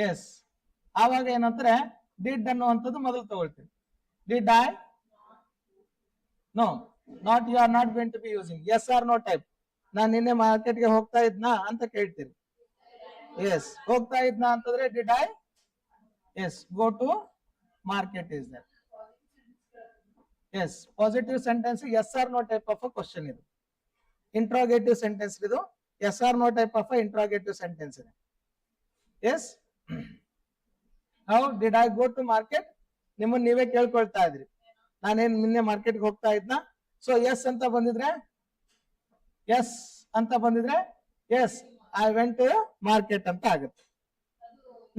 S, ಆವಾಗ ಏನಂತಾರೆ did ಅನ್ನುವಂಥದ್ದು ಮೊದಲು ತಗೊಳ್ತೀವಿ. Did I, no, not, you are not going to be using. Yes or no type. ನಾನು ನಿನ್ನೆ ಮಾರ್ಕೆಟ್ಗೆ ಹೋಗ್ತಾ ಇದ್ನಾ ಅಂತ ಕೇಳ್ತೀರಿ. ಎಸ್, ಹೋಗ್ತಾ ಇದ್ನಾ ಅಂತಂದ್ರೆ did I, yes, go to market is that. Yes, positive sentence yes or no type of a question ಇದು. ಇಂಟ್ರಾಗೇಟಿವ್ ಸೆಂಟೆನ್ಸ್ ಇದು yes or no type of a interrogative sentence ಇದೆ. Yes, how did I go to market? ನಿಮ್ಮನ್ನ ನೀವೇ ಕೇಳ್ಕೊಳ್ತಾ ಇದ್ರಿ, ನಾನೇನ್ ನಿನ್ನೆ ಮಾರ್ಕೆಟ್ಗೆ ಹೋಗ್ತಾ ಇದ್ನಾ? ಸೊ ಎಸ್ ಅಂತ ಬಂದಿದ್ರೆ, ಎಸ್ ಅಂತ ಬಂದಿದ್ರೆ yes I went to market ಅಂತ ಆಗುತ್ತೆ.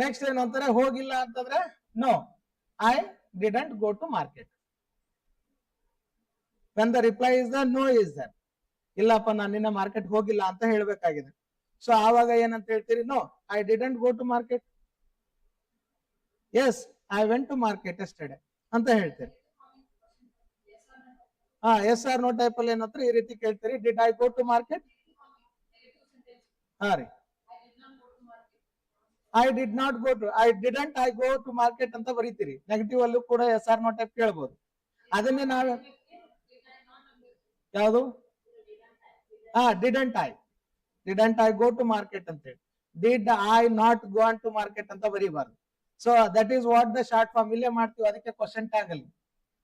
ನೆಕ್ಸ್ಟ್ ಏನಂತಾರೆ, ಹೋಗಿಲ್ಲ ಅಂತಂದ್ರೆ no, I didn't go to market. when the reply is the no is that, ಇಲ್ಲಪ್ಪ ನಾನು ನಿನ್ನ ಮಾರ್ಕೆಟ್ ಹೋಗಿಲ್ಲ ಅಂತ ಹೇಳ್ಬೇಕಾಗಿದೆ. ಸೊ ಆವಾಗ ಏನಂತ ಹೇಳ್ತೀರಿ? No, I didn't go to market. Yes, I went to market yesterday ಅಂತ ಹೇಳ್ತೀರಿ. ಎಸ್ ಆರ್ ನೋ ಟೈಪ್ ಅಲ್ಲಿ ಏನಂದ್ರೆ ಈ ರೀತಿ ಕೇಳ್ತೀರಿ, did I go to market? ಹಾ ರೀ, I did not go to, I didn't I go to market ಅಂತ ಬರೀತೀರಿ. ನೆಗೆಟಿವ್ ಅಲ್ಲೂ ಕೂಡ ಎಸ್ ಆರ್ ನೋ ಟೈಪ್ ಕೇಳ್ಬೋದು. ಅದನ್ನೇ ನಾವೇ ಯಾವುದು? Didn't I go to market ಅಂತ ಹೇಳಿ, did I not go on to market ಅಂತ ಬರೀಬಾರ್ದು. So that is what the short form. ಇಲ್ಲೇ ಮಾಡ್ತೀವಿ, ಅದಕ್ಕೆ ಕ್ವಶನ್ ಟ್ಯಾಗ್ ಅಲ್ಲಿ.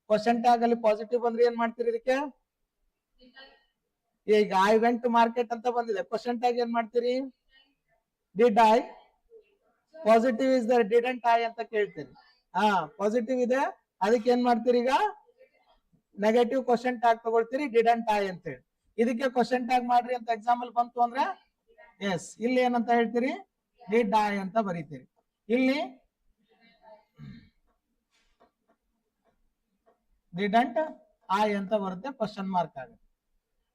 ಕ್ವಶನ್ ಟ್ಯಾಗ್ ಅಲ್ಲಿ ಪಾಸಿಟಿವ್ ಬಂದ್ರೆ ಏನ್ ಮಾಡ್ತೀರಿ ಇದಕ್ಕೆ? ಈಗ ಐ ವೆಂಟ್ ಟು ಮಾರ್ಕೆಟ್ ಅಂತ ಬಂದಿದೆ, ಕ್ವಶನ್ ಟ್ಯಾಗ್ ಏನ್ ಮಾಡ್ತೀರಿ? Did I. Positive is the didn't I ಅಂತ ಕೇಳ್ತೀರಿ. ಪಾಸಿಟಿವ್ ಇದೆ, ಅದಕ್ಕೆ ಏನ್ ಮಾಡ್ತೀರಿ? ಈಗ ನೆಗೆಟಿವ್ ಕ್ವಶನ್ ಟ್ಯಾಗ್ ತಗೊಳ್ತೀರಿ, ಡಿಡಂಟ್ ಐ ಅಂತ ಹೇಳಿ. ಇದಕ್ಕೆ ಕ್ವಶನ್ ಟ್ಯಾಗ್ ಮಾಡ್ರಿ ಅಂತ ಎಕ್ಸಾಂಪಲ್ ಬಂತು ಅಂದ್ರೆ ಎಸ್, ಇಲ್ಲಿ ಏನಂತ ಹೇಳ್ತೀರಿ? ಡಿಡ್ ಐ ಅಂತ ಬರೀತೀರಿ. ಇಲ್ಲಿ ಡಿಡಂಟ್ ಐ ಅಂತ ಬರುತ್ತೆ, ಕ್ವಶನ್ ಮಾರ್ಕ್ ಆಗುತ್ತೆ.